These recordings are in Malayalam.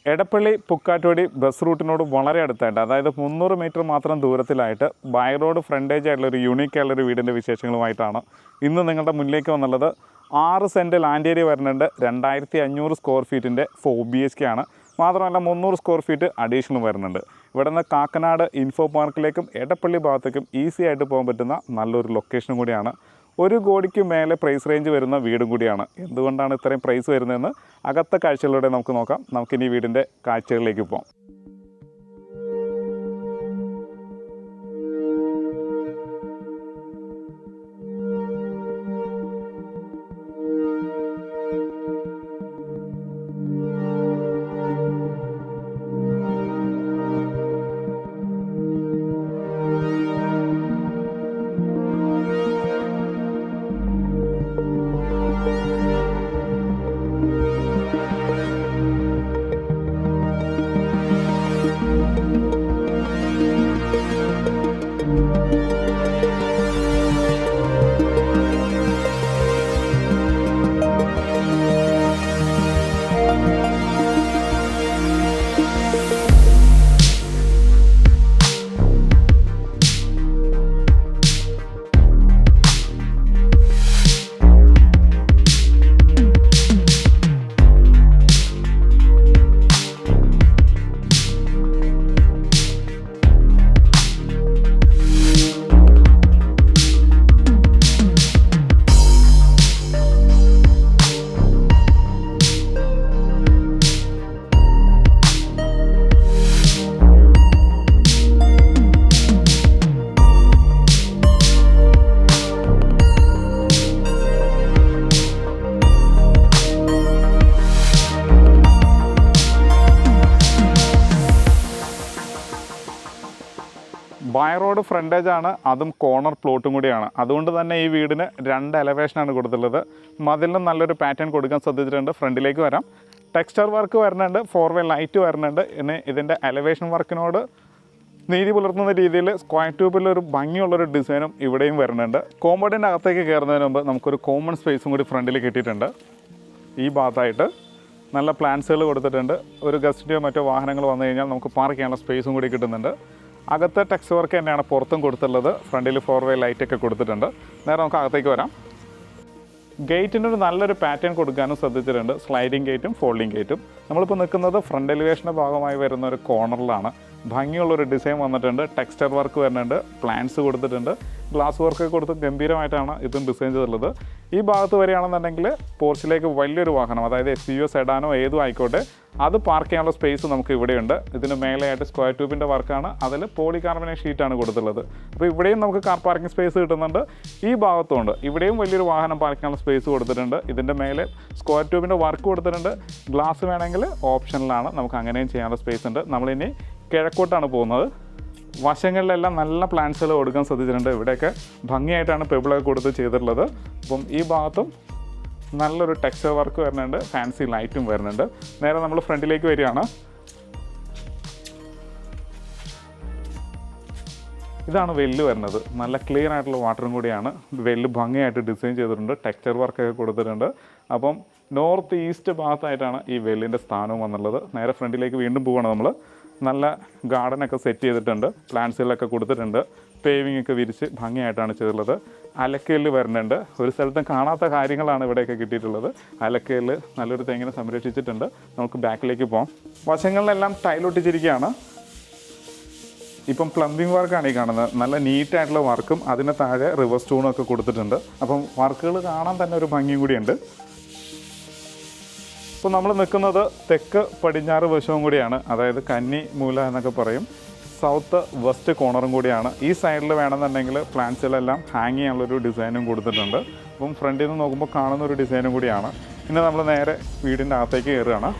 എടപ്പള്ളി പുക്കാട്ടുപടി ബസ് റൂട്ടിനോട് വളരെ അടുത്തായിട്ട്, അതായത് 300 മീറ്റർ മാത്രം ദൂരത്തിലായിട്ട് ബൈ റോഡ് ഫ്രണ്ടേജ് ആയിട്ടുള്ള ഒരു യൂണീക്ക് ആയിട്ടുള്ളൊരു വീടിൻ്റെ വിശേഷങ്ങളുമായിട്ടാണ് ഇന്ന് നിങ്ങളുടെ മുന്നിലേക്ക് വന്നുള്ളത്. 6 സെൻറ്റ് ലാൻഡ് ഏരിയ വരുന്നുണ്ട്. 2500 സ്ക്വയർ ഫീറ്റിൻ്റെ 4 BHK ആണ്. മാത്രമല്ല 300 സ്ക്വയർ ഫീറ്റ് അഡീഷണൽ വരുന്നുണ്ട്. ഇവിടെ നിന്ന് കാക്കനാട് ഇൻഫോ പാർക്കിലേക്കും എടപ്പള്ളി ഭാഗത്തേക്കും ഈസി ആയിട്ട് പോകാൻ പറ്റുന്ന നല്ലൊരു ലൊക്കേഷനും കൂടിയാണ്. 1 കോടിക്ക് മേലെ പ്രൈസ് റേഞ്ച് വരുന്ന വീടും കൂടിയാണ്. എന്തുകൊണ്ടാണ് ഇത്രയും പ്രൈസ് വരുന്നതെന്ന് അകത്തെ കാഴ്ചകളിലൂടെ നമുക്ക് നോക്കാം. നമുക്കിനി വീടിൻ്റെ കാഴ്ചകളിലേക്ക് പോകാം. ബൈ റോഡ് ഫ്രണ്ടേജ് ആണ്, അതും കോർണർ പ്ലോട്ടും കൂടിയാണ്. അതുകൊണ്ട് തന്നെ ഈ വീടിന് 2 എലവേഷനാണ് കൊടുത്തുള്ളത്. മതിലിന് നല്ലൊരു പാറ്റേൺ കൊടുക്കാൻ ശ്രദ്ധിച്ചിട്ടുണ്ട്. ഫ്രണ്ടിലേക്ക് വരാം. ടെക്സ്ചർ വർക്ക് വരുന്നുണ്ട്, 4-വേ ലൈറ്റ് വരുന്നുണ്ട്. ഇനി ഇതിൻ്റെ എലവേഷൻ വർക്കിനോട് നീതി പുലർത്തുന്ന രീതിയിൽ സ്ക്വയർ ട്യൂബിലൊരു ഭംഗിയുള്ളൊരു ഡിസൈനും ഇവിടെയും വരുന്നുണ്ട്. കോമ്പൗണ്ടിൻ്റെ അകത്തേക്ക് കയറുന്നതിന് മുമ്പ് നമുക്കൊരു കോമൺ സ്പേസും കൂടി ഫ്രണ്ടിൽ കിട്ടിയിട്ടുണ്ട്. ഈ ഭാഗത്തായിട്ട് നല്ല പ്ലാന്റ്സുകൾ കൊടുത്തിട്ടുണ്ട്. ഒരു ഗസ്റ്റിൻ്റെയോ മറ്റോ വാഹനങ്ങൾ വന്നു കഴിഞ്ഞാൽ നമുക്ക് പാർക്ക് ചെയ്യാനുള്ള സ്പേസും കൂടി കിട്ടുന്നുണ്ട്. അകത്തെ ടെക്സ്റ്റ് വർക്ക് തന്നെയാണ് പുറത്തും കൊടുത്തുള്ളത്. ഫ്രണ്ടിൽ 4-വേ ലൈറ്റൊക്കെ കൊടുത്തിട്ടുണ്ട്. നേരെ നമുക്ക് അകത്തേക്ക് വരാം. ഗേറ്റിനൊരു നല്ലൊരു പാറ്റേൺ കൊടുക്കാനും ശ്രദ്ധിച്ചിട്ടുണ്ട്. സ്ലൈഡിങ് ഗേറ്റും ഫോൾഡിങ് ഗേറ്റും. നമ്മളിപ്പോൾ നിൽക്കുന്നത് ഫ്രണ്ട് എലിവേഷൻ്റെ ഭാഗമായി വരുന്ന ഒരു കോർണറിലാണ്. ഭംഗിയുള്ളൊരു ഡിസൈൻ വന്നിട്ടുണ്ട്. ടെക്സ്ചർ വർക്ക് വരുന്നുണ്ട്, പ്ലാന്റ്സ് കൊടുത്തിട്ടുണ്ട്, ഗ്ലാസ് വർക്ക് കൊടുത്ത് ഗംഭീരമായിട്ടാണ് ഇതും ഡിസൈൻ ചെയ്തിട്ടുള്ളത്. ഈ ഭാഗത്ത് വരികയാണെന്നുണ്ടെങ്കിൽ പോർച്ചിലേക്ക് വലിയൊരു വാഹനം, അതായത് SUV സെഡാനോ ഏതും ആയിക്കോട്ടെ, അത് പാർക്ക് ചെയ്യാനുള്ള സ്പേസ് നമുക്ക് ഇവിടെയുണ്ട്. ഇതിന് മേലെയായിട്ട് സ്ക്വയർ ട്യൂബിൻ്റെ വർക്കാണ്, അതിൽ പോളികാർബണേറ്റ് ഷീറ്റാണ് കൊടുത്തുള്ളത്. അപ്പോൾ ഇവിടെയും നമുക്ക് കാർ പാർക്കിംഗ് സ്പേസ് കിട്ടുന്നുണ്ട്. ഈ ഭാഗത്തുമുണ്ട്, ഇവിടെയും വലിയൊരു വാഹനം പാർക്ക് ചെയ്യാനുള്ള സ്പേസ് കൊടുത്തിട്ടുണ്ട്. ഇതിൻ്റെ മേലെ സ്ക്വയർ ട്യൂബിൻ്റെ വർക്ക് കൊടുത്തിട്ടുണ്ട്. ഗ്ലാസ് വേണമെങ്കിൽ ഓപ്ഷനിലാണ്, നമുക്ക് അങ്ങനെയും ചെയ്യാനുള്ള സ്പേസ് ഉണ്ട്. നമ്മളിനി കിഴക്കോട്ടാണ് പോകുന്നത്. വശങ്ങളിലെല്ലാം നല്ല പ്ലാന്റ്സുകൾ കൊടുക്കാൻ ശ്രദ്ധിച്ചിട്ടുണ്ട്. ഇവിടെയൊക്കെ ഭംഗിയായിട്ടാണ് പെബിളൊക്കെ കൊടുത്ത് ചെയ്തിട്ടുള്ളത്. അപ്പം ഈ ഭാഗത്തും നല്ലൊരു ടെക്സ്ചർ വർക്ക് വരുന്നുണ്ട്, ഫാൻസി ലൈറ്റും വരുന്നുണ്ട്. നേരെ നമ്മൾ ഫ്രണ്ടിലേക്ക് വരികയാണ്. ഇതാണ് വെല്ല് വരുന്നത്. നല്ല ക്ലിയർ ആയിട്ടുള്ള വാട്ടറും കൂടിയാണ്. വെല്ല് ഭംഗിയായിട്ട് ഡിസൈൻ ചെയ്തിട്ടുണ്ട്, ടെക്സ്ചർ വർക്കൊക്കെ കൊടുത്തിട്ടുണ്ട്. അപ്പം നോർത്ത് ഈസ്റ്റ് ഭാഗത്തായിട്ടാണ് ഈ വെല്ലിൻ്റെ സ്ഥാനവും വന്നുള്ളത്. നേരെ ഫ്രണ്ടിലേക്ക് വീണ്ടും പോവുകയാണ് നമ്മൾ. നല്ല ഗാർഡനൊക്കെ സെറ്റ് ചെയ്തിട്ടുണ്ട്, പ്ലാന്റ്സുകളൊക്കെ കൊടുത്തിട്ടുണ്ട്, പേവിങ് ഒക്കെ വിരിച്ച് ഭംഗിയായിട്ടാണ് ചെയ്തിട്ടുള്ളത്. അലക്കല് വരുന്നുണ്ട്. ഒരു സ്ഥലത്തും കാണാത്ത കാര്യങ്ങളാണ് ഇവിടെയൊക്കെ കിട്ടിയിട്ടുള്ളത്. അലക്കല് നല്ലൊരു തെങ്ങിനെ സംരക്ഷിച്ചിട്ടുണ്ട്. നമുക്ക് ബാക്കിലേക്ക് പോകാം. വശങ്ങളിലെല്ലാം ടൈലൊട്ടിച്ചിരിക്കുകയാണ്. ഇപ്പം പ്ലംബിംഗ് വർക്കാണ് ഈ കാണുന്നത്. നല്ല നീറ്റായിട്ടുള്ള വർക്കും അതിന് താഴെ റിവർ സ്റ്റോണും ഒക്കെ കൊടുത്തിട്ടുണ്ട്. അപ്പം വർക്കുകൾ കാണാൻ തന്നെ ഒരു ഭംഗിയും കൂടിയുണ്ട്. ഇപ്പോൾ നമ്മൾ നിൽക്കുന്നത് തെക്ക് പടിഞ്ഞാറ് വശവും കൂടിയാണ്, അതായത് കന്നി മൂല എന്നൊക്കെ പറയും. സൗത്ത് വെസ്റ്റ് കോർണറും കൂടിയാണ്. ഈ സൈഡിൽ വേണമെന്നുണ്ടെങ്കിൽ പ്ലാന്റ്സുകളെല്ലാം ഹാങ് ചെയ്യാനുള്ളൊരു ഡിസൈനും കൊടുത്തിട്ടുണ്ട്. അപ്പം ഫ്രണ്ടിൽ നിന്ന് നോക്കുമ്പോൾ കാണുന്ന ഒരു ഡിസൈനും കൂടിയാണ്. പിന്നെ നമ്മൾ നേരെ വീടിൻ്റെ അകത്തേക്ക് കയറുകയാണ്.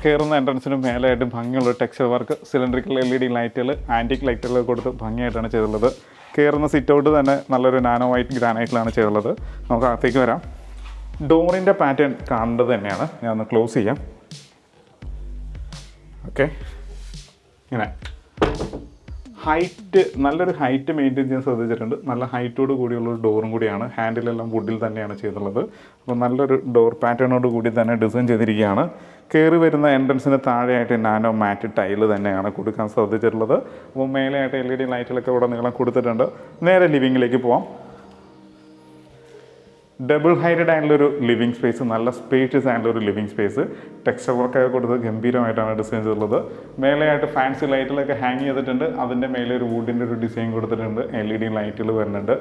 കയറുന്ന എൻട്രൻസിന് മേലെയായിട്ട് ഭംഗിയുള്ള ടെക്സ്ചർ വർക്ക്, സിലിണ്ടറിക്കൽ LED ലൈറ്റുകൾ, ആൻറ്റിക് ലൈറ്റുകൾ കൊടുത്ത് ഭംഗിയായിട്ടാണ് ചെയ്തിട്ടുള്ളത്. കയറുന്ന സിറ്റ് ഔട്ട് തന്നെ നല്ലൊരു നാനോ വൈറ്റ് ഗ്രാനൈറ്റിലാണ് ചെയ്തിട്ടുള്ളത്. നമുക്ക് അകത്തേക്ക് വരാം. ഡോറിൻ്റെ പാറ്റേൺ കാണേണ്ടത് തന്നെയാണ്. ഞാൻ ഒന്ന് ക്ലോസ് ചെയ്യാം. ഓക്കെ, ഇങ്ങനെ ഹൈറ്റ്, നല്ലൊരു ഹൈറ്റ് മെയിൻറ്റെയിൻ ചെയ്യാൻ ശ്രദ്ധിച്ചിട്ടുണ്ട്. നല്ല ഹൈറ്റോട് കൂടിയുള്ളൊരു ഡോറും കൂടിയാണ്. ഹാൻഡിലെല്ലാം വുഡിൽ തന്നെയാണ് ചെയ്തിട്ടുള്ളത്. അപ്പോൾ നല്ലൊരു ഡോർ പാറ്റേണോട് കൂടി തന്നെ ഡിസൈൻ ചെയ്തിരിക്കുകയാണ്. കയറി വരുന്ന എൻട്രൻസിന് താഴെയായിട്ട് നാനോ മാറ്റ് ടൈല് തന്നെയാണ് കൊടുക്കാൻ സാധിച്ചിട്ടുള്ളത്. അപ്പോൾ മേലെയായിട്ട് LED ലൈറ്റുകളൊക്കെ ഇവിടെ നീളം കൊടുത്തിട്ടുണ്ട്. നേരെ ലിവിങ്ങിലേക്ക് പോവാം. ഡബിൾ ഹൈറ്റഡ് ആയിട്ടുള്ളൊരു ലിവിങ് സ്പേസ്, നല്ല സ്പേഷ്യസ് ആയിട്ടുള്ളൊരു ലിവിങ് സ്പേസ്. ടെക്സ്ചർ വർക്കൊക്കെ കൊടുത്ത് ഗംഭീരമായിട്ടാണ് ഡിസൈൻ ചെയ്തിട്ടുള്ളത്. മേലെയായിട്ട് ഫാൻസി ലൈറ്റുകളൊക്കെ ഹാങ് ചെയ്തിട്ടുണ്ട്. അതിൻ്റെ മേലെ ഒരു വുഡിൻ്റെ ഒരു ഡിസൈൻ കൊടുത്തിട്ടുണ്ട്. LED ലൈറ്റുകൾ വരുന്നുണ്ട്.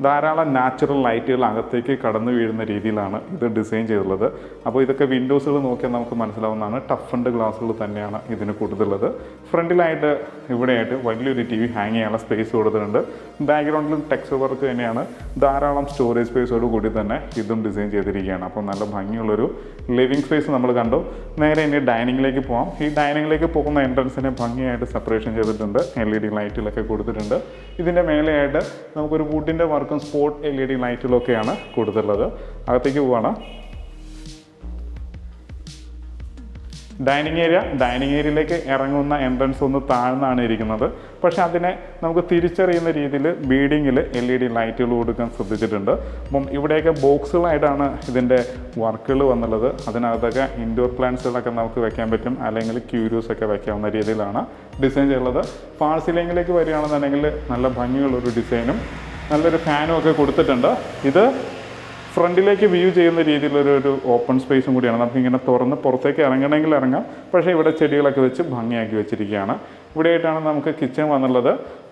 ധാരാളം നാച്ചുറൽ ലൈറ്റുകൾ അകത്തേക്ക് കടന്നു വീഴുന്ന രീതിയിലാണ് ഇത് ഡിസൈൻ ചെയ്തിട്ടുള്ളത്. അപ്പോൾ ഇതൊക്കെ വിൻഡോസുകൾ നോക്കിയാൽ നമുക്ക് മനസ്സിലാവുന്നതാണ്. ടഫ് ആൻഡ് ഗ്ലാസുകൾ തന്നെയാണ് ഇതിന് കൊടുത്തിട്ടുള്ളത്. ഫ്രണ്ടിലായിട്ട് ഇവിടെയായിട്ട് വലിയൊരു TV ഹാങ് ചെയ്യാനുള്ള സ്പേസ് കൊടുത്തിട്ടുണ്ട്. ബാക്ക്ഗ്രൗണ്ടിലും ടെക്സ്ചർ വർക്ക് തന്നെയാണ്. ധാരാളം സ്റ്റോറേജ് സ്പേസോട് കൂടി തന്നെ ഇതും ഡിസൈൻ ചെയ്തിരിക്കുകയാണ്. അപ്പോൾ നല്ല ഭംഗിയുള്ളൊരു ലിവിങ് സ്പേസ് നമ്മൾ കണ്ടു. നേരെ ഇനി ഡൈനിങ്ങിലേക്ക് പോകാം. ഈ ഡൈനിങ്ങിലേക്ക് പോകുന്ന എൻട്രൻസിനെ ഭംഗിയായിട്ട് സെപ്പറേഷൻ ചെയ്തിട്ടുണ്ട്. LED ലൈറ്റുകളൊക്കെ കൊടുത്തിട്ടുണ്ട്. ഇതിൻ്റെ മേലെയായിട്ട് നമുക്കൊരു വുഡിൻ്റെ വർക്കും സ്പോട്ട് LED ലൈറ്റുകളൊക്കെയാണ് കൊടുത്തിട്ടുള്ളത്. അകത്തേക്ക് പോവാണ്. ഡൈനിങ് ഏരിയയിലേക്ക് ഇറങ്ങുന്ന എൻട്രൻസ് ഒന്ന് താഴ്ന്നാണ് ഇരിക്കുന്നത്. പക്ഷേ അതിനെ നമുക്ക് തിരിച്ചറിയുന്ന രീതിയിൽ ബീഡിങ്ങിൽ LED ലൈറ്റുകൾ കൊടുക്കാൻ ശ്രദ്ധിച്ചിട്ടുണ്ട്. അപ്പം ഇവിടെയൊക്കെ ബോക്സുകളായിട്ടാണ് ഇതിൻ്റെ വർക്കുകൾ വന്നുള്ളത്. അതിനകത്തൊക്കെ ഇൻഡോർ പ്ലാന്റ്സുകളൊക്കെ നമുക്ക് വെക്കാൻ പറ്റും, അല്ലെങ്കിൽ ക്യൂരിയോസ് ഒക്കെ വെക്കാവുന്ന രീതിയിലാണ് ഡിസൈൻ ചെയ്യുന്നത്. ഫാൾ സീലിംഗിലേക്ക് വരികയാണെന്നുണ്ടെങ്കിൽ നല്ല ഭംഗിയുള്ളൊരു ഡിസൈനും നല്ലൊരു ഫാനും ഒക്കെ കൊടുത്തിട്ടുണ്ട്. ഇത് ഫ്രണ്ടിലേക്ക് വ്യൂ ചെയ്യുന്ന രീതിയിലൊരു ഓപ്പൺ സ്പേസും കൂടിയാണ്. നമുക്കിങ്ങനെ തുറന്ന് പുറത്തേക്ക് ഇറങ്ങണമെങ്കിൽ ഇറങ്ങാം. പക്ഷേ ഇവിടെ ചെടികളൊക്കെ വെച്ച് ഭംഗിയാക്കി വെച്ചിരിക്കുകയാണ്. ഇവിടെയായിട്ടാണ് നമുക്ക് കിച്ചൺ വന്നുള്ളത്.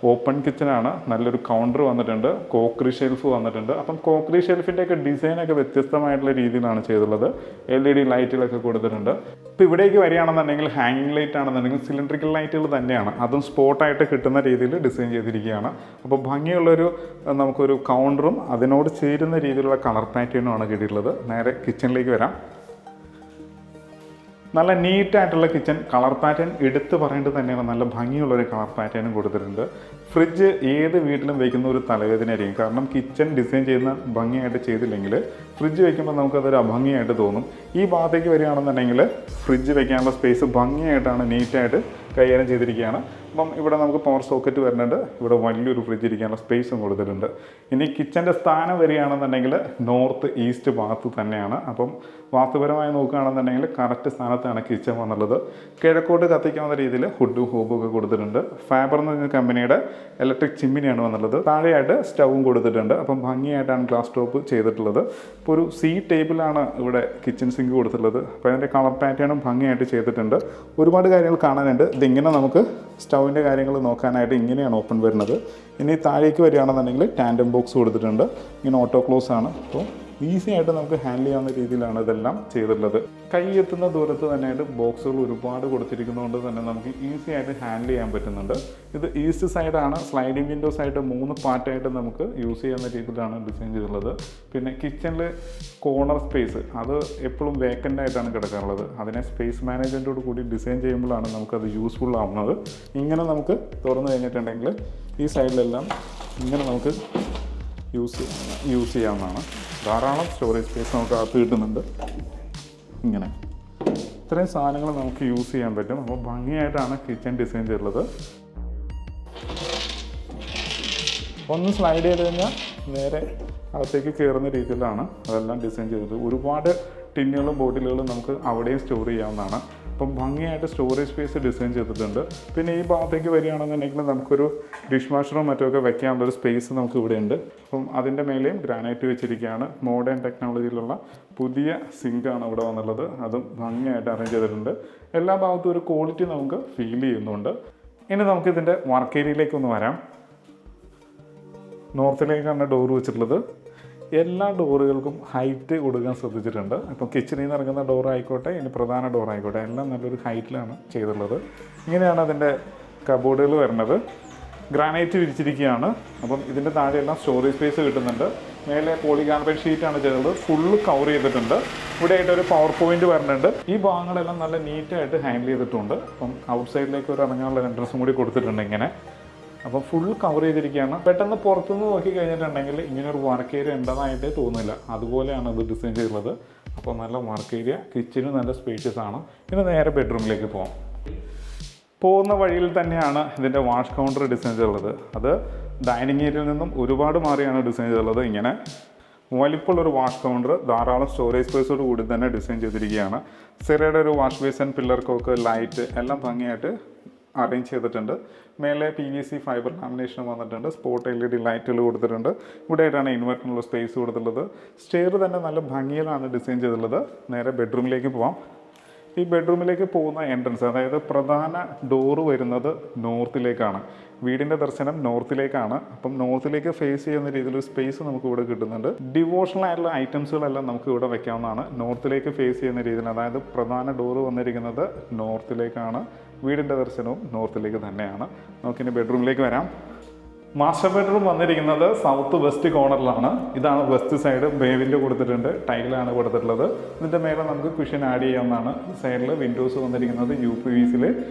ഓപ്പൺ കിച്ചണാണ്. നല്ലൊരു കൗണ്ടർ വന്നിട്ടുണ്ട്. കോക്രി ഷെൽഫ് വന്നിട്ടുണ്ട്. അപ്പം കോക്രി ഷെൽഫിൻ്റെയൊക്കെ ഡിസൈനൊക്കെ വ്യത്യസ്തമായിട്ടുള്ള രീതിയിലാണ് ചെയ്തിട്ടുള്ളത്. LED ലൈറ്റുകളൊക്കെ കൊടുത്തിട്ടുണ്ട്. ഇപ്പോൾ ഇവിടേക്ക് വരികയാണെന്നുണ്ടെങ്കിൽ ഹാങ്ങിങ് ലൈറ്റ് ആണെന്നുണ്ടെങ്കിൽ സിലിണ്ടറിക്കൽ ലൈറ്റുകൾ തന്നെയാണ്. അതും സ്പോട്ടായിട്ട് കിട്ടുന്ന രീതിയിൽ ഡിസൈൻ ചെയ്തിരിക്കുകയാണ്. അപ്പോൾ ഭംഗിയുള്ളൊരു നമുക്കൊരു കൗണ്ടറും അതിനോട് ചേരുന്ന രീതിയിലുള്ള കളർ പാറ്റേണുമാണ് കിട്ടിയിട്ടുള്ളത്. നേരെ കിച്ചണിലേക്ക് വരാം. നല്ല നീറ്റായിട്ടുള്ള കിച്ചൺ. കളർ പാറ്റേൺ എടുത്ത് പറയേണ്ടത് തന്നെയാണ്. നല്ല ഭംഗിയുള്ളൊരു കളർ പാറ്റേണും കൊടുത്തിട്ടുണ്ട്. ഫ്രിഡ്ജ് ഏത് വീട്ടിലും വയ്ക്കുന്ന ഒരു തലവേദനയായിരിക്കും. കാരണം കിച്ചൺ ഡിസൈൻ ചെയ്യുന്ന ഭംഗിയായിട്ട് ചെയ്തില്ലെങ്കിൽ ഫ്രിഡ്ജ് വയ്ക്കുമ്പോൾ നമുക്കതൊരു അഭംഗിയായിട്ട് തോന്നും. ഈ ഭാഗത്തേക്ക് വരികയാണെന്നുണ്ടെങ്കിൽ ഫ്രിഡ്ജ് വയ്ക്കാനുള്ള സ്പേസ് ഭംഗിയായിട്ടാണ് നീറ്റായിട്ട് കൈകാര്യം ചെയ്തിരിക്കുകയാണ്. അപ്പം ഇവിടെ നമുക്ക് പവർ സോക്കറ്റ് വരുന്നുണ്ട്. ഇവിടെ വലിയൊരു ഫ്രിഡ്ജ് ഇരിക്കാനുള്ള സ്പേസും കൊടുത്തിട്ടുണ്ട്. ഇനി കിച്ചൻ്റെ സ്ഥാനം വരികയാണെന്നുണ്ടെങ്കിൽ നോർത്ത് ഈസ്റ്റ് ഭാഗത്ത് തന്നെയാണ്. അപ്പം വാസ്തുപരമായി നോക്കുകയാണെന്നുണ്ടെങ്കിൽ കറക്റ്റ് സ്ഥാനത്താണ് കിച്ചൺ വന്നുള്ളത്. കിഴക്കോട്ട് കത്തിക്കാവുന്ന രീതിയിൽ ഹുഡും ഹൂബും ഒക്കെ കൊടുത്തിട്ടുണ്ട്. ഫാബർ എന്ന് പറഞ്ഞ കമ്പനിയുടെ ഇലക്ട്രിക് ചിമ്മിനിയാണ് വന്നുള്ളത്. താഴെയായിട്ട് സ്റ്റൗവും കൊടുത്തിട്ടുണ്ട്. അപ്പം ഭംഗിയായിട്ടാണ് ഗ്ലാസ് ടോപ്പ് ചെയ്തിട്ടുള്ളത്. ഇപ്പോൾ ഒരു സി ടേബിളാണ് ഇവിടെ കിച്ചൺ സിങ്ക് കൊടുത്തിട്ടുള്ളത്. അപ്പോൾ അതിൻ്റെ കളർ പാറ്റേണും ഭംഗിയായിട്ട് ചെയ്തിട്ടുണ്ട്. ഒരുപാട് കാര്യങ്ങൾ കാണാനുണ്ട്. ഇതിങ്ങനെ നമുക്ക് സ്റ്റൗവിൻ്റെ കാര്യങ്ങൾ നോക്കാനായിട്ട് ഇങ്ങനെയാണ് ഓപ്പൺ വരുന്നത്. ഇനി താഴേക്ക് വരികയാണെന്നുണ്ടെങ്കിൽ ടാൻഡം ബോക്സ് കൊടുത്തിട്ടുണ്ട്. ഇങ്ങനെ ഓട്ടോ ക്ലോസ് ആണ്. അപ്പോൾ ഈസി ആയിട്ട് നമുക്ക് ഹാൻഡിൽ ചെയ്യാവുന്ന രീതിയിലാണ് ഇതെല്ലാം ചെയ്തിട്ടുള്ളത്. കൈ എത്തുന്ന ദൂരത്ത് തന്നെയായിട്ട് ബോക്സുകൾ ഒരുപാട് കൊടുത്തിരിക്കുന്നതുകൊണ്ട് തന്നെ നമുക്ക് ഈസി ആയിട്ട് ഹാൻഡിൽ ചെയ്യാൻ പറ്റുന്നുണ്ട്. ഇത് ഈസ്റ്റ് സൈഡാണ്. സ്ലൈഡിംഗ് വിൻഡോസ് ആയിട്ട് 3 പാർട്ടായിട്ട് നമുക്ക് യൂസ് ചെയ്യുന്ന രീതിയിലാണ് ഡിസൈൻ ചെയ്തിട്ടുള്ളത്. പിന്നെ കിച്ചണിൽ കോർണർ സ്പേസ് അത് എപ്പോഴും വേക്കൻ്റ് ആയിട്ടാണ് കിടക്കാറുള്ളത്. അതിനെ സ്പേസ് മാനേജ്മെൻറ്റോട് കൂടി ഡിസൈൻ ചെയ്യുമ്പോഴാണ് നമുക്കത് യൂസ്ഫുൾ ആവുന്നത്. ഇങ്ങനെ നമുക്ക് തുറന്നു കഴിഞ്ഞിട്ടുണ്ടെങ്കിൽ ഈ സൈഡിലെല്ലാം ഇങ്ങനെ നമുക്ക് യൂസ് ചെയ്യാവുന്നതാണ്. ധാരാളം സ്റ്റോറേജ് സ്പേസ് നമുക്ക് അകത്ത് കിട്ടുന്നുണ്ട്. ഇങ്ങനെ ഇത്രയും സാധനങ്ങൾ നമുക്ക് യൂസ് ചെയ്യാൻ പറ്റും. അപ്പോൾ ഭംഗിയായിട്ടാണ് കിച്ചൺ ഡിസൈൻ ചെയ്തിട്ടുള്ളത്. ഒന്ന് സ്ലൈഡ് ചെയ്ത് കഴിഞ്ഞാൽ നേരെ അകത്തേക്ക് കയറുന്ന രീതിയിലാണ് അതെല്ലാം ഡിസൈൻ ചെയ്തത്. ഒരുപാട് ടിന്നുകളും ബോട്ടിലുകളും നമുക്ക് അവിടെയും സ്റ്റോർ ചെയ്യാവുന്നതാണ്. അപ്പം ഭംഗിയായിട്ട് സ്റ്റോറേജ് സ്പേസ് ഡിസൈൻ ചെയ്തിട്ടുണ്ട്. പിന്നെ ഈ ഭാഗത്തേക്ക് വരികയാണെന്നുണ്ടെങ്കിൽ നമുക്കൊരു ഡിഷ് വാഷറും മറ്റുമൊക്കെ വെക്കാനുള്ളൊരു സ്പേസ് നമുക്ക് ഇവിടെ ഉണ്ട്. അപ്പം അതിൻ്റെ മേലെയും ഗ്രാനൈറ്റ് വെച്ചിരിക്കുകയാണ്. മോഡേൺ ടെക്നോളജിയിലുള്ള പുതിയ സിങ്കാണ് ഇവിടെ വന്നുള്ളത്. അതും ഭംഗിയായിട്ട് അറേഞ്ച് ചെയ്തിട്ടുണ്ട്. എല്ലാ ഭാഗത്തും ഒരു ക്വാളിറ്റി നമുക്ക് ഫീൽ ചെയ്യുന്നുണ്ട്. ഇനി നമുക്കിതിൻ്റെ വർക്ക് ഏരിയയിലേക്കൊന്ന് വരാം. നോർത്തിലേക്കാണ് ഡോർ വെച്ചിട്ടുള്ളത്. എല്ലാ ഡോറുകൾക്കും ഹൈറ്റ് കൊടുക്കാൻ ശ്രദ്ധിച്ചിട്ടുണ്ട്. ഇപ്പോൾ കിച്ചണിൽ നിന്ന് ഇറങ്ങുന്ന ഡോർ ആയിക്കോട്ടെ, ഇനി പ്രധാന ഡോർ ആയിക്കോട്ടെ, എല്ലാം നല്ലൊരു ഹൈറ്റിലാണ് ചെയ്തിട്ടുള്ളത്. ഇങ്ങനെയാണ് അതിൻ്റെ കബോർഡുകൾ വരുന്നത്. ഗ്രാനൈറ്റ് വിരിച്ചിരിക്കുകയാണ്. അപ്പം ഇതിൻ്റെ താഴെയെല്ലാം സ്റ്റോറേജ് സ്പേസ് കിട്ടുന്നുണ്ട്. മേലെ പോളികാർബൈഡ് ഷീറ്റാണ് ചെയ്തത്. ഫുള്ള് കവർ ചെയ്തിട്ടുണ്ട്. ഇവിടെ ആയിട്ടൊരു പവർ പോയിന്റ് വരുന്നുണ്ട്. ഈ ഭാഗങ്ങളെല്ലാം നല്ല നീറ്റായിട്ട് ഹാൻഡിൽ ചെയ്തിട്ടുണ്ട്. അപ്പം ഔട്ട് സൈഡിലേക്ക് ഒരു ഇറങ്ങാനുള്ള എൻട്രൻസും കൂടി കൊടുത്തിട്ടുണ്ട് ഇങ്ങനെ. അപ്പോൾ ഫുൾ കവർ ചെയ്തിരിക്കുകയാണ്. പെട്ടെന്ന് പുറത്തുനിന്ന് നോക്കി കഴിഞ്ഞിട്ടുണ്ടെങ്കിൽ ഇങ്ങനൊരു വർക്ക് ഏരിയ ഉണ്ടെന്നായിട്ടേ തോന്നില്ല. അതുപോലെയാണ് ഇത് ഡിസൈൻ ചെയ്തിട്ടുള്ളത്. അപ്പോൾ നല്ല വർക്ക് ഏരിയ, കിച്ചനും നല്ല സ്പേഷ്യസ് ആണ്. ഇനി നേരെ ബെഡ്റൂമിലേക്ക് പോകാം. പോകുന്ന വഴിയിൽ തന്നെയാണ് ഇതിൻ്റെ വാഷ് കൗണ്ടർ ഡിസൈൻ ചെയ്തിട്ടുള്ളത്. അത് ഡൈനിങ് ഏരിയയിൽ നിന്നും ഒരുപാട് മാറിയാണ് ഡിസൈൻ ചെയ്തിട്ടുള്ളത്. ഇങ്ങനെ വലിപ്പമുള്ളൊരു വാഷ് കൗണ്ടർ, ധാരാളം സ്റ്റോറേജ് സ്പേസോട് കൂടി തന്നെ ഡിസൈൻ ചെയ്തിരിക്കുകയാണ്. സിറയുടെ ഒരു wash basin, pillar cock, light എല്ലാം ഭംഗിയായിട്ട് അറേഞ്ച് ചെയ്തിട്ടുണ്ട്. മേലെ PVC ഫൈബർ ലാമിനേഷൻ വന്നിട്ടുണ്ട്. സ്പോട്ട് LED ലൈറ്റുകൾ കൊടുത്തിട്ടുണ്ട്. ഇവിടെയായിട്ടാണ് ഇൻവെർട്ടറിനുള്ള സ്പേസ് കൊടുത്തിട്ടുള്ളത്. സ്റ്റെയർ തന്നെ നല്ല ഭംഗിയിലാണ് ഡിസൈൻ ചെയ്തിട്ടുള്ളത്. നേരെ ബെഡ്റൂമിലേക്ക് പോവാം. ഈ ബെഡ്റൂമിലേക്ക് പോകുന്ന എൻട്രൻസ്, അതായത് പ്രധാന ഡോറ് വരുന്നത് നോർത്തിലേക്കാണ്. വീടിൻ്റെ ദർശനം നോർത്തിലേക്കാണ്. അപ്പം നോർത്തിലേക്ക് ഫേസ് ചെയ്യുന്ന രീതിയിൽ സ്പേസ് നമുക്ക് ഇവിടെ കിട്ടുന്നുണ്ട്. ഡിവോഷണൽ ആയിട്ടുള്ള ഐറ്റംസുകളെല്ലാം നമുക്ക് ഇവിടെ വെക്കാവുന്നതാണ്. നോർത്തിലേക്ക് ഫേസ് ചെയ്യുന്ന രീതിയിൽ, അതായത് പ്രധാന ഡോറ് വന്നിരിക്കുന്നത് നോർത്തിലേക്കാണ്. വീടിൻ്റെ ദർശനവും നോർത്തിലേക്ക് തന്നെയാണ്. നമുക്കിനി ബെഡ്റൂമിലേക്ക് വരാം. മാസ്റ്റർ ബെഡ്റൂം വന്നിരിക്കുന്നത് സൗത്ത് വെസ്റ്റ് കോർണറിലാണ്. ഇതാണ് വെസ്റ്റ് സൈഡ്. ബേ വിൻഡോ കൊടുത്തിട്ടുണ്ട്, ടൈലാണ് കൊടുത്തിട്ടുള്ളത്. ഇതിൻ്റെ മേലെ നമുക്ക് കുഷൻ ആഡ് ചെയ്യാവുന്നതാണ്. ഈ സൈഡിൽ വിൻഡോസ് വന്നിരിക്കുന്നത് UPVCയിൽ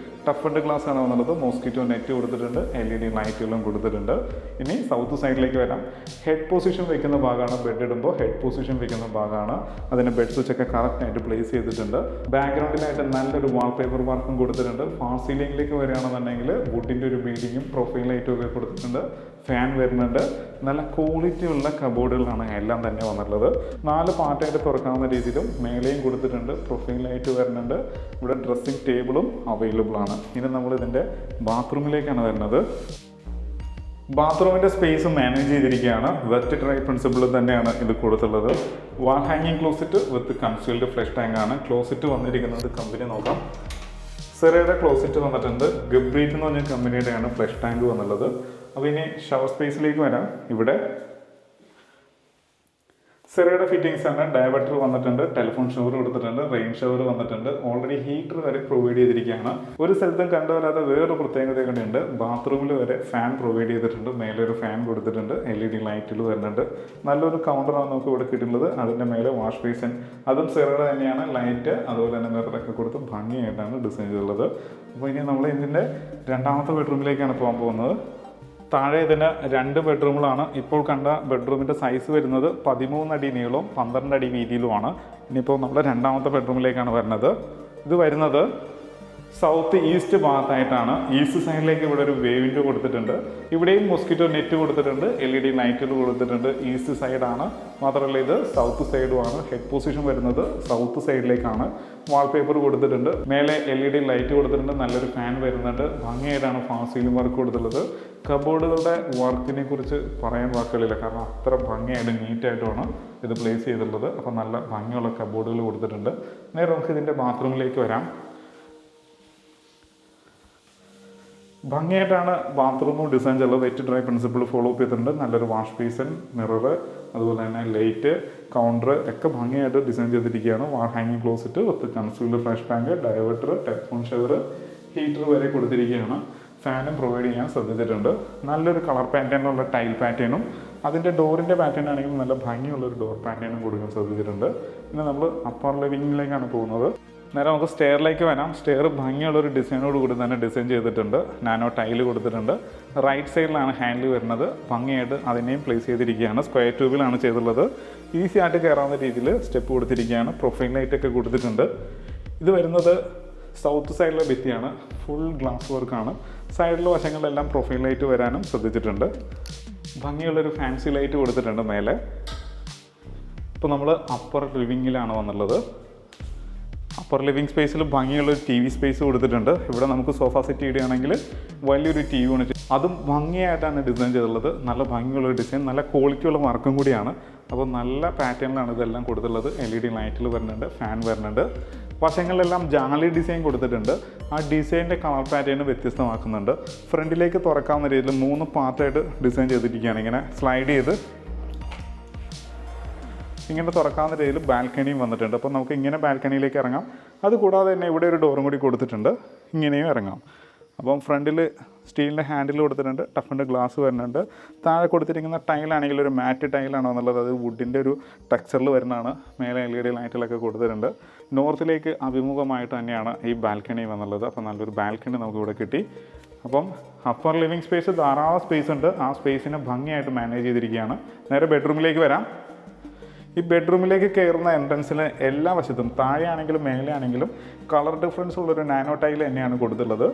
ടഫൻഡ് ഗ്ലാസ് ആണ് വന്നുള്ളത്. മോസ്കിറ്റോ നെറ്റ് കൊടുത്തിട്ടുണ്ട്. LED ലൈറ്റുകളും കൊടുത്തിട്ടുണ്ട്. ഇനി സൗത്ത് സൈഡിലേക്ക് വരാം. ഹെഡ് പൊസിഷൻ വെക്കുന്ന ഭാഗമാണ്. ബെഡ് ഇടുമ്പോൾ ഹെഡ് പൊസിഷൻ വെക്കുന്ന ഭാഗമാണ്. അതിന് ബെഡ് സ്വിച്ച് ഒക്കെ കറക്റ്റായിട്ട് പ്ലേസ് ചെയ്തിട്ടുണ്ട്. ബാക്ക്ഗ്രൗണ്ടിലായിട്ട് നല്ലൊരു വാൾപേപ്പർ വർക്കും കൊടുത്തിട്ടുണ്ട്. ഫാൾ സീലിംഗിലേക്ക് വരികയാണെന്നുണ്ടെങ്കിൽ വുഡിൻ്റെ ഒരു ബീഡിങ്ങും പ്രൊഫൈൽ ലൈറ്റും ഒക്കെ കൊടുത്തിട്ടുണ്ട്. ഫാൻ വരുന്നുണ്ട്. നല്ല ക്വാളിറ്റി ഉള്ള കബോർഡുകളാണ് എല്ലാം തന്നെ വന്നിട്ടുള്ളത്. 4 പാർട്ടായിട്ട് തുറക്കാവുന്ന രീതിയിലും മേലെയും കൊടുത്തിട്ടുണ്ട്. പ്രൊഫൈൽ ലൈറ്റ് വരുന്നുണ്ട്. ഇവിടെ ഡ്രസ്സിംഗ് ടേബിളും അവൈലബിൾ ആണ്. ഇനി നമ്മൾ ഇതിൻ്റെ ബാത്റൂമിലേക്കാണ് വരുന്നത്. ബാത്റൂമിൻ്റെ സ്പേസ് മാനേജ് ചെയ്തിരിക്കുകയാണ്. വെറ്റ് ഡ്രൈ പ്രിൻസിപ്പിൾ തന്നെയാണ് ഇത് കൊടുത്തുള്ളത്. വാൾ ഹാങ്ങിങ് closet with concealed flush tank ആണ്. ക്ലോസറ്റ് വന്നിരിക്കുന്നത് കമ്പനി നോക്കാം. സിറയുടെ ക്ലോസറ്റ് വന്നിട്ടുണ്ട്. ഗബ്രീറ്റ് എന്ന് പറഞ്ഞ കമ്പനിയുടെയാണ് ഫ്ലഷ് ടാങ്ക് വന്നുള്ളത്. അപ്പോൾ ഇനി ഷവർ സ്പേസിലേക്ക് വരാം. ഇവിടെ സിറയുടെ ഫിറ്റിംഗ്സ് ആണ്. ഡയവേർട്ടർ വന്നിട്ടുണ്ട്. ടെലിഫോൺ ഷവർ കൊടുത്തിട്ടുണ്ട്. റെയിൻ ഷവർ വന്നിട്ടുണ്ട്. ഓൾറെഡി ഹീറ്റർ വരെ പ്രൊവൈഡ് ചെയ്തിരിക്കുകയാണ്. ഒരു സ്ഥലത്തും കണ്ടുവരാതെ വേറൊരു പ്രത്യേകത കൂടിയുണ്ട്. ബാത്റൂമിൽ വരെ ഫാൻ പ്രൊവൈഡ് ചെയ്തിട്ടുണ്ട്. മേലെ ഒരു ഫാൻ കൊടുത്തിട്ടുണ്ട്. LED ലൈറ്റുകൾ വരുന്നുണ്ട്. നല്ലൊരു കൗണ്ടറാണ് നമുക്ക് ഇവിടെ കിട്ടുന്നത്. അതിൻ്റെ മേലെ വാഷ് ബേസിൻ, അതും സിറയുടെ തന്നെയാണ്. ലൈറ്റ് അതുപോലെ തന്നെ മിററൊക്കെ കൊടുത്ത് ഭംഗിയായിട്ടാണ് ഡിസൈൻ ചെയ്തിട്ടുള്ളത്. അപ്പോൾ ഇനി നമ്മൾ ഇതിൻ്റെ രണ്ടാമത്തെ ബെഡ്റൂമിലേക്കാണ് പോകാൻ പോകുന്നത്. താഴെ ഇതിന് 2 ബെഡ്റൂമുകളാണ്. ഇപ്പോൾ കണ്ട ബെഡ്റൂമിൻ്റെ സൈസ് വരുന്നത് 13 അടി നീളവും 12 അടി വീതിയിലുമാണ്. ഇനിയിപ്പോൾ നമ്മൾ രണ്ടാമത്തെ ബെഡ്റൂമിലേക്കാണ് വരുന്നത്. ഇത് വരുന്നത് സൗത്ത് ഈസ്റ്റ് ഭാഗത്തായിട്ടാണ്. ഈസ്റ്റ് സൈഡിലേക്ക് ഇവിടെ ഒരു വേ വിൻഡോ കൊടുത്തിട്ടുണ്ട്. ഇവിടെയും മോസ്കിറ്റോ നെറ്റ് കൊടുത്തിട്ടുണ്ട്. LED ലൈറ്റുകൾ കൊടുത്തിട്ടുണ്ട്. ഈസ്റ്റ് സൈഡാണ്. മാത്രമല്ല ഇത് സൗത്ത് സൈഡുമാണ്. ഹെഡ് പൊസിഷൻ വരുന്നത് സൗത്ത് സൈഡിലേക്കാണ്. വാൾപേപ്പർ കൊടുത്തിട്ടുണ്ട്. മേലെ LED ലൈറ്റ് കൊടുത്തിട്ടുണ്ട്. നല്ലൊരു ഫാൻ വരുന്നുണ്ട്. ഭംഗിയായിട്ടാണ് ഫാൾ സീലിംഗ് വർക്ക് കൊടുത്തിട്ടുള്ളത്. കബോർഡുകളുടെ വർക്കിനെ കുറിച്ച് പറയാൻ വാക്കുകളില്ല, കാരണം അത്ര ഭംഗിയായിട്ട് നീറ്റായിട്ടുമാണ് ഇത് പ്ലേസ് ചെയ്തിട്ടുള്ളത്. അപ്പോൾ നല്ല ഭംഗിയുള്ള കബോർഡുകൾ കൊടുത്തിട്ടുണ്ട്. നേരെ നമുക്ക് ഇതിൻ്റെ ബാത്റൂമിലേക്ക് വരാം. ഭംഗിയായിട്ടാണ് ബാത്റൂമും ഡിസൈൻ ചെയ്തത്. Wet dry principle follow up ചെയ്തിട്ടുണ്ട്. നല്ലൊരു വാഷ് ബേസിൻ, മിറർ, അതുപോലെ തന്നെ ലൈറ്റ്, കൗണ്ടർ ഒക്കെ ഭംഗിയായിട്ട് ഡിസൈൻ ചെയ്തിരിക്കുകയാണ്. വാൾ ഹാങ്ങിങ് closet with concealed flush tank, diverter, telephone shower, heater വരെ കൊടുത്തിരിക്കുകയാണ്. ഫാനും പ്രൊവൈഡ് ചെയ്യാൻ ശ്രദ്ധിച്ചിട്ടുണ്ട്. നല്ലൊരു കളർ പാറ്റേണിലുള്ള ടൈൽ പാറ്റേണും അതിൻ്റെ ഡോറിൻ്റെ പാറ്റേൺ ആണെങ്കിൽ നല്ല ഭംഗിയുള്ളൊരു ഡോർ പാറ്റേണും കൊടുക്കാൻ ശ്രദ്ധിച്ചിട്ടുണ്ട്. പിന്നെ നമ്മൾ അപ്പർ ലിവിങ്ങിലേക്കാണ് പോകുന്നത്. നേരെ നമുക്ക് സ്റ്റെയറിലേക്ക് വരാം. സ്റ്റെയർ ഭംഗിയുള്ളൊരു ഡിസൈനോട് കൂടി തന്നെ ഡിസൈൻ ചെയ്തിട്ടുണ്ട്. നാനോ ടൈല് കൊടുത്തിട്ടുണ്ട്. റൈറ്റ് സൈഡിലാണ് ഹാൻഡിൽ വരുന്നത്. ഭംഗിയായിട്ട് അതിനെയും പ്ലേസ് ചെയ്തിരിക്കുകയാണ്. സ്ക്വയർ ട്യൂബിലാണ് ചെയ്തിട്ടുള്ളത്. ഈസി ആയിട്ട് കയറാവുന്ന രീതിയിൽ സ്റ്റെപ്പ് കൊടുത്തിരിക്കുകയാണ്. പ്രൊഫൈൽ ലൈറ്റൊക്കെ കൊടുത്തിട്ടുണ്ട്. ഇത് വരുന്നത് സൗത്ത് സൈഡിലെ ഭിത്തിയാണ്. ഫുൾ ഗ്ലാസ് വർക്കാണ്. സൈഡിലെ വശങ്ങളിലെല്ലാം പ്രൊഫൈൽ ലൈറ്റ് വരാനും ശ്രദ്ധിച്ചിട്ടുണ്ട്. ഭംഗിയുള്ളൊരു ഫാൻസി ലൈറ്റ് കൊടുത്തിട്ടുണ്ട് മേലെ. ഇപ്പോൾ നമ്മൾ അപ്പർ ലിവിങ്ങിലാണ് വന്നുള്ളത്. അപ്പർ ലിവിങ് സ്പേസിൽ ഭംഗിയുള്ളൊരു TV സ്പേസ് കൊടുത്തിട്ടുണ്ട്. ഇവിടെ നമുക്ക് സോഫ സെറ്റ് ചെയ്യുകയാണെങ്കിൽ വലിയൊരു TV യൂണിറ്റ്, അതും ഭംഗിയായിട്ടാണ് ഡിസൈൻ ചെയ്തിട്ടുള്ളത്. നല്ല ഭംഗിയുള്ളൊരു ഡിസൈൻ, നല്ല ക്വാളിറ്റിയുള്ള വർക്കും കൂടിയാണ്. അപ്പോൾ നല്ല പാറ്റേണിലാണ് ഇതെല്ലാം കൊടുത്തിട്ടുള്ളത്. LED ലൈറ്റിൽ വരുന്നുണ്ട്. ഫാൻ വരുന്നുണ്ട്. വശങ്ങളിലെല്ലാം ജാലി ഡിസൈൻ കൊടുത്തിട്ടുണ്ട്. ആ ഡിസൈനിൻ്റെ കളർ പാറ്റേൺ വ്യത്യസ്തമാക്കുന്നുണ്ട്. ഫ്രണ്ടിലേക്ക് തുറക്കാവുന്ന രീതിയിൽ 3 പാർട്ടായിട്ട് ഡിസൈൻ ചെയ്തിരിക്കുകയാണ്. ഇങ്ങനെ സ്ലൈഡ് ചെയ്ത് ഇങ്ങനെ തുറക്കാവുന്ന രീതിയിൽ ബാൽക്കണിയും വന്നിട്ടുണ്ട്. അപ്പോൾ നമുക്ക് ഇങ്ങനെ ബാൽക്കണിയിലേക്ക് ഇറങ്ങാം. അതുകൂടാതെ തന്നെ ഇവിടെ ഒരു ഡോറും കൂടി കൊടുത്തിട്ടുണ്ട്. ഇങ്ങനെയും ഇറങ്ങാം. അപ്പം ഫ്രണ്ടിൽ സ്റ്റീലിൻ്റെ ഹാൻഡിൽ കൊടുത്തിട്ടുണ്ട്. ടഫിൻ്റെ ഗ്ലാസ് വരുന്നുണ്ട്. താഴെ കൊടുത്തിരിക്കുന്ന ടൈലാണെങ്കിൽ ഒരു മാറ്റ് ടൈലാണോ എന്നുള്ളത്, അത് വുഡിൻ്റെ ഒരു ടെക്സ്ചറിൽ വരുന്നതാണ്. മേലെ LED ലൈറ്റിലൊക്കെ കൊടുത്തിട്ടുണ്ട്. നോർത്തിലേക്ക് അഭിമുഖമായിട്ട് തന്നെയാണ് ഈ ബാൽക്കണി വന്നുള്ളത്. അപ്പോൾ നല്ലൊരു ബാൽക്കണി നമുക്കിവിടെ കിട്ടി. അപ്പം അപ്പർ ലിവിങ് സ്പേസ് ധാരാളം സ്പേസ് ഉണ്ട്. ആ സ്പേസിനെ ഭംഗിയായിട്ട് മാനേജ് ചെയ്തിരിക്കുകയാണ്. നേരെ ബെഡ്റൂമിലേക്ക് വരാം. ഈ ബെഡ്റൂമിലേക്ക് കയറുന്ന എൻട്രൻസിൽ എല്ലാ വശത്തും താഴെ ആണെങ്കിലും മേലെ ആണെങ്കിലും കളർ ഡിഫറൻസ് ഉള്ളൊരു നാനോ ടൈൽ തന്നെയാണ് കൊടുത്തുള്ളത്.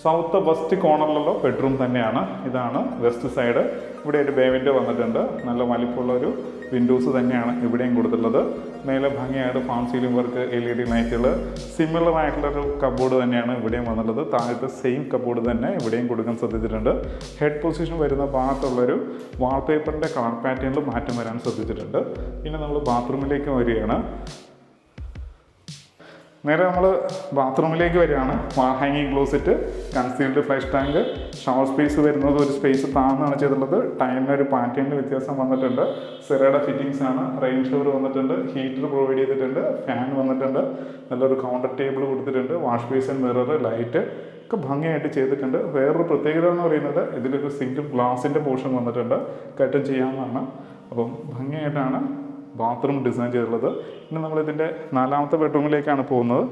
സൗത്ത് വെസ്റ്റ് കോർണറിലുള്ള ബെഡ്റൂം തന്നെയാണ്. ഇതാണ് വെസ്റ്റ് സൈഡ്. ഇവിടെ ഒരു ബേ വിൻഡോ വന്നിട്ടുണ്ട്. നല്ല വലിപ്പമുള്ള ഒരു വിൻഡോസ് തന്നെയാണ് ഇവിടെയും കൊടുത്തിട്ടുള്ളത്. മേലെ ഭംഗിയായിട്ട് ഫാം സീലിംഗ് വർക്ക്, LED ലൈറ്റുകൾ, സിമിലർ ആയിട്ടുള്ളൊരു കബോർഡ് തന്നെയാണ് ഇവിടെയും വന്നിട്ടുള്ളത്. താഴത്തെ സെയിം കബോർഡ് തന്നെ ഇവിടെയും കൊടുക്കാൻ ശ്രദ്ധിച്ചിട്ടുണ്ട്. ഹെഡ് പൊസിഷൻ വരുന്ന ഭാഗത്തുള്ളൊരു വാൾപേപ്പറിൻ്റെ കളർ പാറ്റേണിൽ മാറ്റം വരാൻ ശ്രദ്ധിച്ചിട്ടുണ്ട്. ഇനി നമ്മൾ ബാത്റൂമിലേക്ക് വരികയാണ്. നേരെ നമ്മൾ ബാത്റൂമിലേക്ക് വരികയാണ്. വാൾ ഹാങ്ങിങ് closet, concealed flush tank, shower space വരുന്നത് ഒരു സ്പേസ് താഴ്ന്നാണ് ചെയ്തിട്ടുള്ളത്. ടൈലിനൊരു പാറ്റേണിൽ വ്യത്യാസം വന്നിട്ടുണ്ട്. സിറയുടെ ഫിറ്റിങ്സ് ആണ്. റെയിൻ ഷവർ വന്നിട്ടുണ്ട്. ഹീറ്റർ പ്രൊവൈഡ് ചെയ്തിട്ടുണ്ട്. ഫാൻ വന്നിട്ടുണ്ട്. നല്ലൊരു കൗണ്ടർ ടേബിൾ കൊടുത്തിട്ടുണ്ട്. വാഷ് ബേസിൻ, മിറർ, ലൈറ്റ് ഒക്കെ ഭംഗിയായിട്ട് ചെയ്തിട്ടുണ്ട്. വേറൊരു പ്രത്യേകത എന്ന് പറയുന്നത് ഇതിലൊരു സിംഗിൾ ഗ്ലാസിൻ്റെ പോർഷൻ വന്നിട്ടുണ്ട്. കട്ട് ചെയ്യാവുന്നതാണ്. അപ്പം ഭംഗിയായിട്ടാണ് ബാത്റൂം ഡിസൈൻ ചെയ്തിട്ടുള്ളത്. ഇനി നമ്മളിതിൻ്റെ 4ാമത്തെ ബെഡ്റൂമിലേക്കാണ് പോകുന്നത്.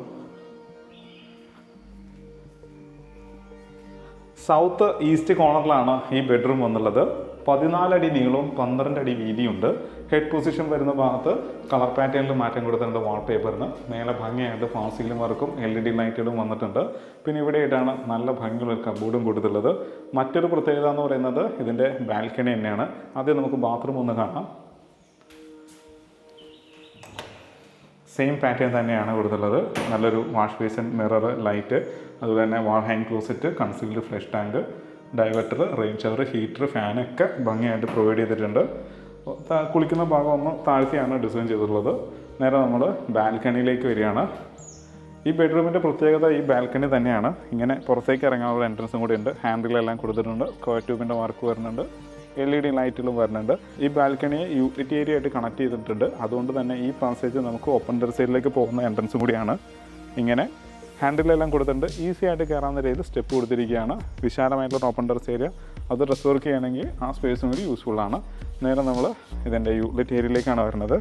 സൗത്ത് ഈസ്റ്റ് കോർണറിലാണ് ഈ ബെഡ്റൂം വന്നുള്ളത്. 14 അടി നീളവും 12 അടി വീതിയുണ്ട്. ഹെഡ് പൊസിഷൻ വരുന്ന ഭാഗത്ത് കളർ പാറ്റേണിൽ മാറ്റം കൊടുത്തിട്ടുണ്ട്. വാൾപേപ്പറിന് മേലെ ഭംഗിയായിട്ട് ഫാൾ സീലിംഗ് വർക്കും LED ലൈറ്റുകളും വന്നിട്ടുണ്ട്. പിന്നെ ഇവിടെയായിട്ടാണ് നല്ല ഭംഗിയുള്ള കബോർഡും കൊടുത്തിട്ടുള്ളത്. മറ്റൊരു പ്രത്യേകത എന്ന് പറയുന്നത് ഇതിൻ്റെ ബാൽക്കണി തന്നെയാണ്. ആദ്യം നമുക്ക് ബാത്റൂം ഒന്ന് കാണാം. സെയിം പാറ്റേൺ തന്നെയാണ് കൊടുത്തുള്ളത്. നല്ലൊരു വാഷ് ബേസിൻ, മിറർ, ലൈറ്റ്, അതുപോലെ തന്നെ wall hang closet, concealed flush tank, diverter, rain shower, heater, ഫാനൊക്കെ ഭംഗിയായിട്ട് പ്രൊവൈഡ് ചെയ്തിട്ടുണ്ട്. കുളിക്കുന്ന ഭാഗം ഒന്ന് താഴ്ത്തിയാണ് ഡിസൈൻ ചെയ്തിട്ടുള്ളത്. നേരെ നമ്മൾ ബാൽക്കണിയിലേക്ക് വരികയാണ്. ഈ ബെഡ്റൂമിൻ്റെ പ്രത്യേകത ഈ ബാൽക്കണി തന്നെയാണ്. ഇങ്ങനെ പുറത്തേക്ക് ഇറങ്ങാനുള്ള എൻട്രൻസും കൂടി ഉണ്ട്. ഹാൻഡിലെല്ലാം കൊടുത്തിട്ടുണ്ട്. സ്ക്വയർ ട്യൂബിൻ്റെ വർക്ക് വരുന്നുണ്ട്. LED ലൈറ്റുകളും വരുന്നുണ്ട്. ഈ ബാൽക്കണിയെ യൂട്ടിലിറ്റി ഏരിയ ആയിട്ട് കണക്ട് ചെയ്തിട്ടുണ്ട്. അതുകൊണ്ട് തന്നെ ഈ പാസേജ് നമുക്ക് ഓപ്പൺ ടെറസൈഡിലേക്ക് പോകുന്ന എൻട്രൻസും കൂടിയാണ്. ഇങ്ങനെ ഹാൻഡിലെല്ലാം കൊടുത്തിട്ടുണ്ട്. ഈസി ആയിട്ട് കയറാവുന്ന രീതിയിൽ സ്റ്റെപ്പ് കൊടുത്തിരിക്കുകയാണ്. വിശാലമായിട്ടുള്ള ഓപ്പൺ ടെറസ് ഏരിയ, അത് ഡ്രസ് വർക്ക് ചെയ്യണമെങ്കിൽ ആ സ്പേസും കൂടി യൂസ്ഫുള്ളാണ്. നേരെ നമ്മൾ ഇതിൻ്റെ യൂട്ടിലിറ്റി ഏരിയയിലേക്കാണ് വരുന്നത്.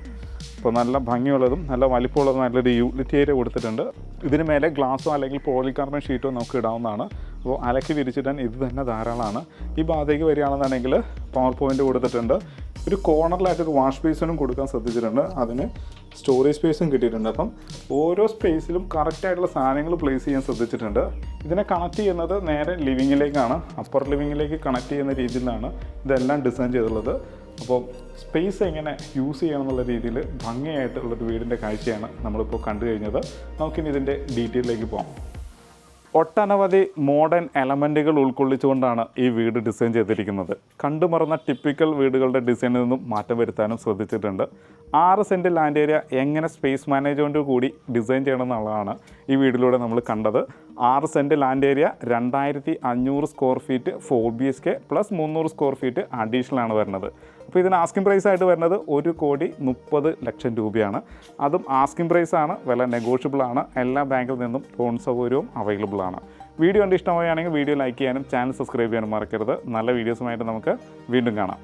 അപ്പോൾ നല്ല ഭംഗിയുള്ളതും നല്ല വലിപ്പമുള്ളതും നല്ലൊരു യൂട്ടിലിറ്റി ഏരിയ കൊടുത്തിട്ടുണ്ട്. ഇതിന് മേലെ ഗ്ലാസ്സോ അല്ലെങ്കിൽ പോളികാർബൺ ഷീറ്റോ നമുക്ക് ഇടാവുന്നതാണ്. അപ്പോൾ അലക്കി വിരിച്ചിടാൻ ഇത് തന്നെ ധാരാളമാണ്. ഈ ഭാഗത്തേക്ക് വരികയാണെന്നുണ്ടെങ്കിൽ പവർ പോയിൻ്റ് കൊടുത്തിട്ടുണ്ട്. ഒരു കോർണറിലായിട്ടൊരു വാഷ് ബേസിനും കൊടുക്കാൻ ശ്രദ്ധിച്ചിട്ടുണ്ട്. അതിന് സ്റ്റോറേജ് സ്പേസും കിട്ടിയിട്ടുണ്ട്. അപ്പം ഓരോ സ്പേസിലും കറക്റ്റായിട്ടുള്ള സാധനങ്ങൾ പ്ലേസ് ചെയ്യാൻ ശ്രദ്ധിച്ചിട്ടുണ്ട്. ഇതിനെ കണക്ട് ചെയ്യുന്നത് നേരെ ലിവിങ്ങിലേക്കാണ്. അപ്പർ ലിവിങ്ങിലേക്ക് കണക്ട് ചെയ്യുന്ന രീതിയിലാണ് ഇതെല്ലാം ഡിസൈൻ ചെയ്തിട്ടുള്ളത്. അപ്പോൾ സ്പേസ് എങ്ങനെ യൂസ് ചെയ്യണം എന്നുള്ള രീതിയിൽ ഭംഗിയായിട്ടുള്ളൊരു വീടിൻ്റെ കാഴ്ചയാണ് നമ്മളിപ്പോൾ കണ്ടു കഴിഞ്ഞത്. നമുക്കിനി ഇതിൻ്റെ ഡീറ്റെയിലേക്ക് പോകാം. ഒട്ടനവധി മോഡേൺ എലമെൻറ്റുകൾ ഉൾക്കൊള്ളിച്ചുകൊണ്ടാണ് ഈ വീട് ഡിസൈൻ ചെയ്തിരിക്കുന്നത്. കണ്ടുമറന്ന ടിപ്പിക്കൽ വീടുകളുടെ ഡിസൈനിൽ നിന്നും മാറ്റം വരുത്താനും ശ്രദ്ധിച്ചിട്ടുണ്ട്. 6 സെൻറ്റ് ലാൻഡ് ഏരിയ എങ്ങനെ സ്പേസ് മാനേജ്മെൻറ്റ് കൂടി ഡിസൈൻ ചെയ്യണം എന്നുള്ളതാണ് ഈ വീടിലൂടെ നമ്മൾ കണ്ടത്. 6 cent land area, 2500 square feet 4 BHK plus 300 square feet additional ആണ് വരുന്നത്. അപ്പോൾ ഇതിന് ആസ്കിംഗ് പ്രൈസ് ആയിട്ട് വരുന്നത് 1,30,00,000 രൂപയാണ്. അതും ആസ്കിംഗ് പ്രൈസാണ്. വില നെഗോഷ്യബിൾ ആണ്. എല്ലാ ബാങ്കിൽ നിന്നും ലോൺ സൗകര്യവും അവൈലബിൾ ആണ്. വീഡിയോ കണ്ട് ഇഷ്ടമാവുകയാണെങ്കിൽ വീഡിയോ ലൈക്ക് ചെയ്യാനും ചാനൽ സബ്സ്ക്രൈബ് ചെയ്യാനും മറക്കരുത്. നല്ല വീഡിയോസുമായിട്ട് നമുക്ക് വീണ്ടും കാണാം.